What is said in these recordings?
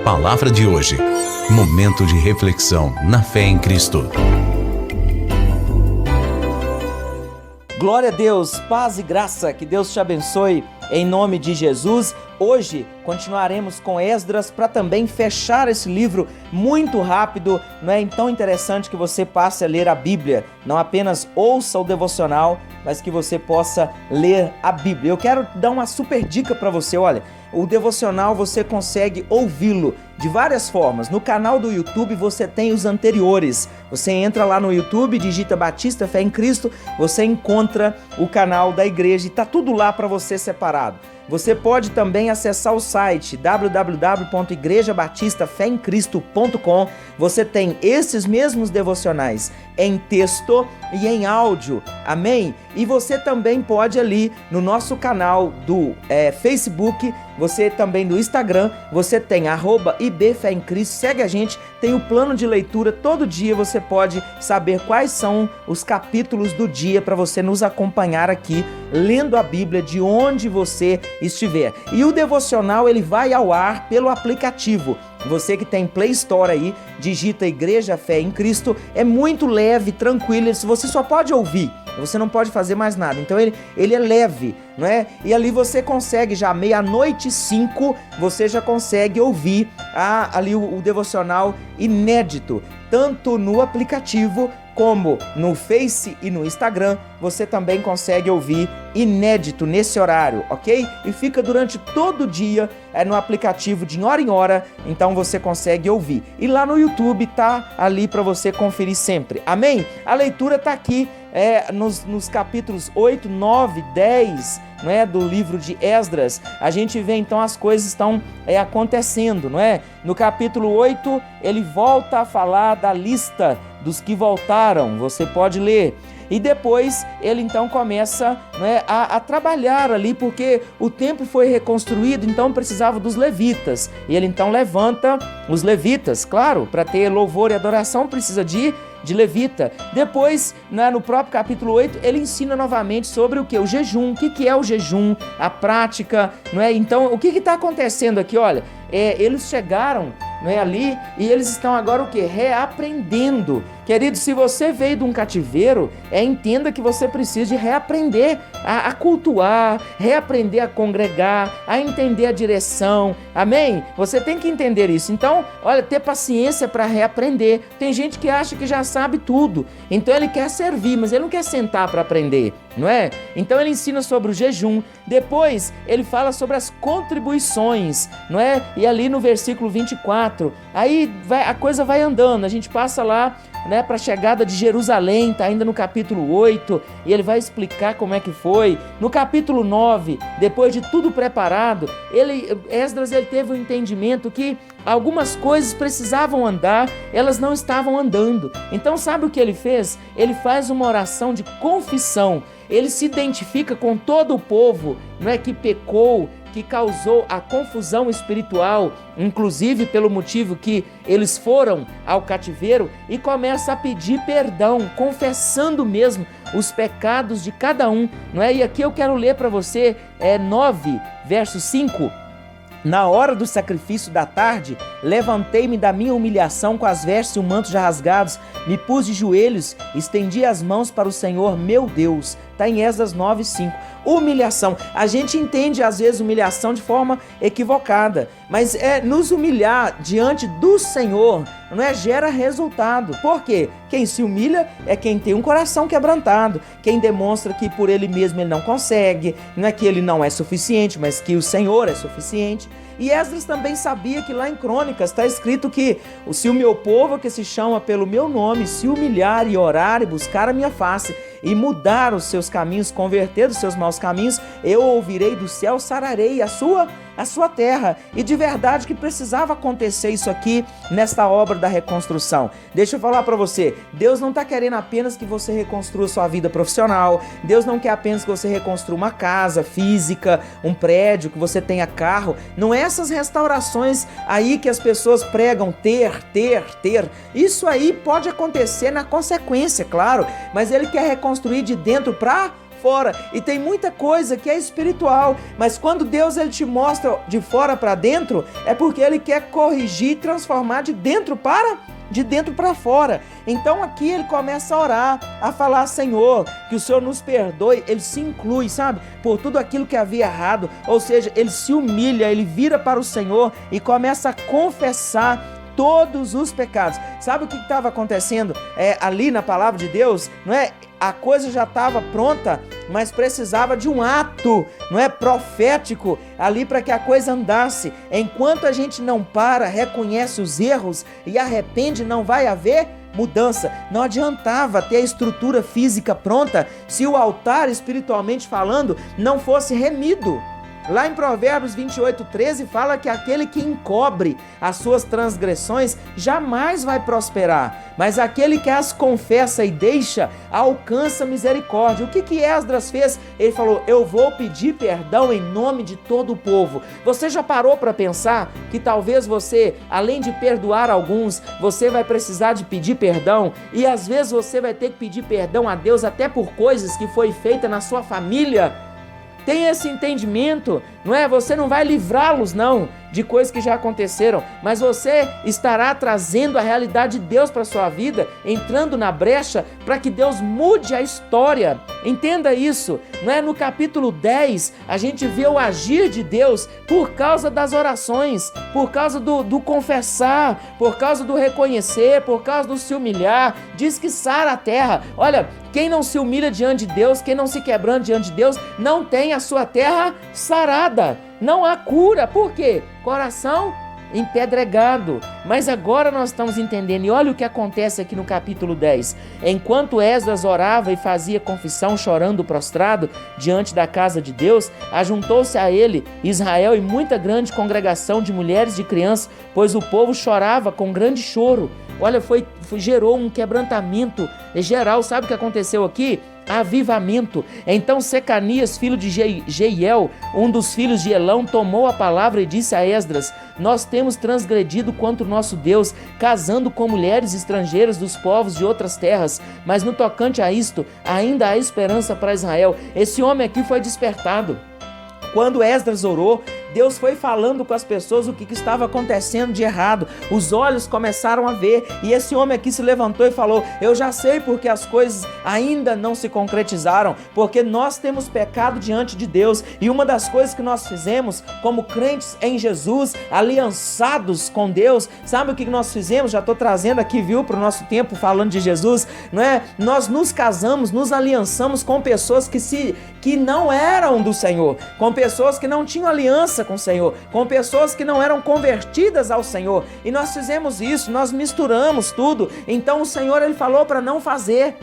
Palavra de hoje. Momento de reflexão na fé em Cristo. Glória a Deus, paz e graça, que Deus te abençoe em nome de Jesus. Hoje continuaremos com Esdras para também fechar esse livro muito rápido. Não é tão interessante que você passe a ler a Bíblia, não apenas ouça o devocional, mas que você possa ler a Bíblia. Eu quero dar uma super dica para você, olha, o devocional você consegue ouvi-lo de várias formas. No canal do YouTube você tem os anteriores. Você entra lá no YouTube, digita Batista Fé em Cristo, você encontra o canal da igreja e está tudo lá para você separado. Você pode também acessar o site www.igrejabatistaféemcristo.com. Você tem esses mesmos devocionais em texto e em áudio, amém? E você também pode ali no nosso canal do Facebook, você também do Instagram, você tem @IBFéemCristo, segue a gente, tem o plano de leitura, todo dia você pode saber quais são os capítulos do dia para você nos acompanhar aqui, lendo a Bíblia de onde você estiver. E o devocional ele vai ao ar pelo aplicativo. Você que tem Play Store aí, digita Igreja Fé em Cristo, é muito leve, tranquilo, você só pode ouvir, você não pode fazer mais nada, então ele é leve, não é? E ali você consegue já 00:05, você já consegue ouvir ali o devocional inédito, tanto no aplicativo como no Face e no Instagram, você também consegue ouvir inédito nesse horário, ok? E fica durante todo o dia no aplicativo de hora em hora, então você consegue ouvir. E lá no YouTube tá ali para você conferir sempre, amém? A leitura tá aqui nos capítulos 8, 9, 10, não é, do livro de Esdras. A gente vê então as coisas estão acontecendo, não é? No capítulo 8, ele volta a falar da lista dos que voltaram, você pode ler. E depois ele então começa, né, a trabalhar ali, porque o templo foi reconstruído, então precisava dos levitas. E ele então levanta os levitas, claro, para ter louvor e adoração precisa de levita. Depois, né, no próprio capítulo 8, ele ensina novamente sobre o que? O jejum. O que é o jejum? A prática, não é? Então, o que está acontecendo aqui? Olha, eles chegaram, não é, ali, e eles estão agora o que? Reaprendendo. Querido, se você veio de um cativeiro, entenda que você precisa de reaprender a cultuar, reaprender a congregar, a entender a direção, amém? Você tem que entender isso. Então, olha, ter paciência para reaprender. Tem gente que acha que já sabe tudo, então ele quer servir, mas ele não quer sentar para aprender, não é? Então ele ensina sobre o jejum, depois ele fala sobre as contribuições, não é? E ali no versículo 24, aí a coisa vai andando, a gente passa lá, né, para a chegada de Jerusalém, está ainda no capítulo 8, e ele vai explicar como é que foi. No capítulo 9, depois de tudo preparado, Esdras teve o entendimento que algumas coisas precisavam andar, elas não estavam andando. Então sabe o que ele fez? Ele faz uma oração de confissão, ele se identifica com todo o povo, não é, que pecou, que causou a confusão espiritual, inclusive pelo motivo que eles foram ao cativeiro, e começa a pedir perdão, confessando mesmo os pecados de cada um, não é? E aqui eu quero ler para você 9, verso 5. Na hora do sacrifício da tarde, levantei-me da minha humilhação com as vestes e o manto já rasgados, me pus de joelhos, estendi as mãos para o Senhor, meu Deus. Está em Esdras 9, 5. Humilhação. A gente entende às vezes humilhação de forma equivocada, mas nos humilhar diante do Senhor, não é, gera resultado. Por quê? Quem se humilha é quem tem um coração quebrantado, quem demonstra que por ele mesmo ele não consegue, não é que ele não é suficiente, mas que o Senhor é suficiente. E Esdras também sabia que lá em Crônicas está escrito que se o meu povo que se chama pelo meu nome se humilhar e orar e buscar a minha face e mudar os seus caminhos, converter os seus maus caminhos, eu ouvirei do céu, sararei a sua terra. E de verdade que precisava acontecer isso aqui nesta obra da reconstrução. Deixa eu falar para você, Deus não está querendo apenas que você reconstrua sua vida profissional, Deus não quer apenas que você reconstrua uma casa física, um prédio, que você tenha carro. Não é essas restaurações aí que as pessoas pregam ter. Isso aí pode acontecer na consequência, claro, mas Ele quer reconstruir de dentro para fora. E tem muita coisa que é espiritual, mas quando Deus ele te mostra de fora para dentro, é porque Ele quer corrigir e transformar de dentro para fora. Então aqui ele começa a orar, a falar: Senhor, que o Senhor nos perdoe. Ele se inclui, sabe, por tudo aquilo que havia errado, ou seja, ele se humilha, ele vira para o Senhor e começa a confessar todos os pecados. Sabe o que estava acontecendo ali na palavra de Deus? Não é? A coisa já estava pronta, mas precisava de um ato, não é, profético ali para que a coisa andasse. Enquanto a gente não para, reconhece os erros e arrepende, não vai haver mudança. Não adiantava ter a estrutura física pronta se o altar, espiritualmente falando, não fosse remido. Lá em Provérbios 28:13 fala que aquele que encobre as suas transgressões jamais vai prosperar, mas aquele que as confessa e deixa alcança misericórdia. O que Esdras fez? Ele falou: eu vou pedir perdão em nome de todo o povo. Você já parou para pensar que talvez você, além de perdoar alguns, você vai precisar de pedir perdão? E às vezes você vai ter que pedir perdão a Deus até por coisas que foi feita na sua família. Tem esse entendimento, não é? Você não vai livrá-los, não, de coisas que já aconteceram, mas você estará trazendo a realidade de Deus para a sua vida, entrando na brecha para que Deus mude a história. Entenda isso, não é? No capítulo 10, a gente vê o agir de Deus por causa das orações, por causa do confessar, por causa do reconhecer, por causa do se humilhar. Diz que sara a terra. Olha, quem não se humilha diante de Deus, quem não se quebranta diante de Deus, não tem a sua terra sarada. Não há cura. Por quê? Coração empedregado. Mas agora nós estamos entendendo, e olha o que acontece aqui no capítulo 10. Enquanto Esdras orava e fazia confissão, chorando prostrado diante da casa de Deus, ajuntou-se a ele Israel e muita grande congregação de mulheres e de crianças, pois o povo chorava com grande choro. Olha, gerou um quebrantamento geral. Sabe o que aconteceu aqui? Avivamento. Então Secanias, filho de Jeiel, um dos filhos de Elão, tomou a palavra e disse a Esdras: nós temos transgredido contra o nosso Deus, casando com mulheres estrangeiras dos povos de outras terras, mas no tocante a isto, ainda há esperança para Israel. Esse homem aqui foi despertado. Quando Esdras orou, Deus foi falando com as pessoas o que estava acontecendo de errado. Os olhos começaram a ver, e esse homem aqui se levantou e falou: eu já sei porque as coisas ainda não se concretizaram, porque nós temos pecado diante de Deus, e uma das coisas que nós fizemos como crentes em Jesus, aliançados com Deus, sabe o que nós fizemos? Já estou trazendo aqui, viu, para o nosso tempo falando de Jesus, não é? Nós nos casamos, nos aliançamos com pessoas que não eram do Senhor, com pessoas que não tinham aliança com o Senhor, com pessoas que não eram convertidas ao Senhor, e nós fizemos isso, nós misturamos tudo. Então o Senhor, Ele falou para não fazer,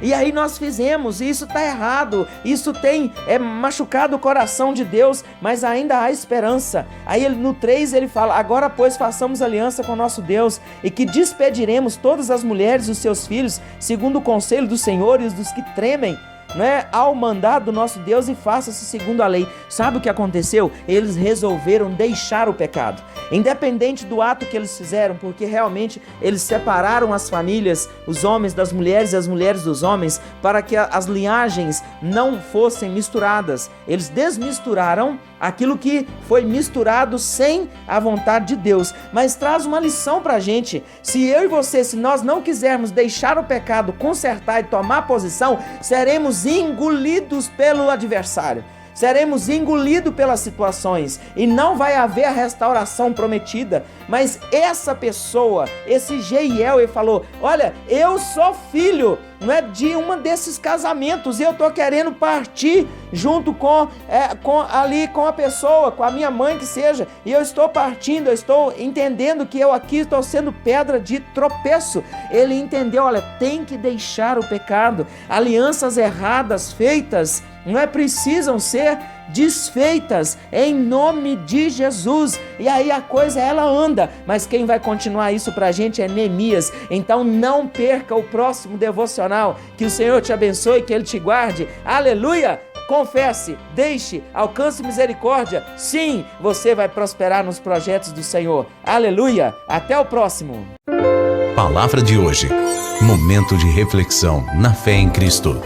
e aí nós fizemos, e isso está errado, isso tem machucado o coração de Deus, mas ainda há esperança. Aí no 3 ele fala: agora pois façamos aliança com nosso Deus, e que despediremos todas as mulheres e os seus filhos, segundo o conselho do Senhor e os dos que tremem, não é, ao mandado do nosso Deus, e faça-se segundo a lei. Sabe o que aconteceu? Eles resolveram deixar o pecado, independente do ato que eles fizeram, porque realmente eles separaram as famílias, os homens das mulheres e as mulheres dos homens, para que as linhagens não fossem misturadas. Eles desmisturaram aquilo que foi misturado sem a vontade de Deus. Mas traz uma lição pra gente: se eu e você, se nós não quisermos deixar o pecado, consertar e tomar posição, seremos engolidos pelo adversário, seremos engolidos pelas situações, e não vai haver a restauração prometida. Mas essa pessoa, esse Jeiel, ele falou: olha, eu sou filho, não é, de uma desses casamentos, e eu tô querendo partir junto com a pessoa, com a minha mãe que seja, e eu estou partindo, eu estou entendendo que eu aqui estou sendo pedra de tropeço. Ele entendeu: olha, tem que deixar o pecado, alianças erradas feitas, não é, precisam ser desfeitas em nome de Jesus. E aí a coisa, ela anda, mas quem vai continuar isso pra gente é Neemias. Então não perca o próximo devocional. Que o Senhor te abençoe, que Ele te guarde. Aleluia! Confesse, deixe, alcance misericórdia. Sim, você vai prosperar nos projetos do Senhor. Aleluia! Até o próximo. Palavra de hoje. Momento de reflexão na fé em Cristo.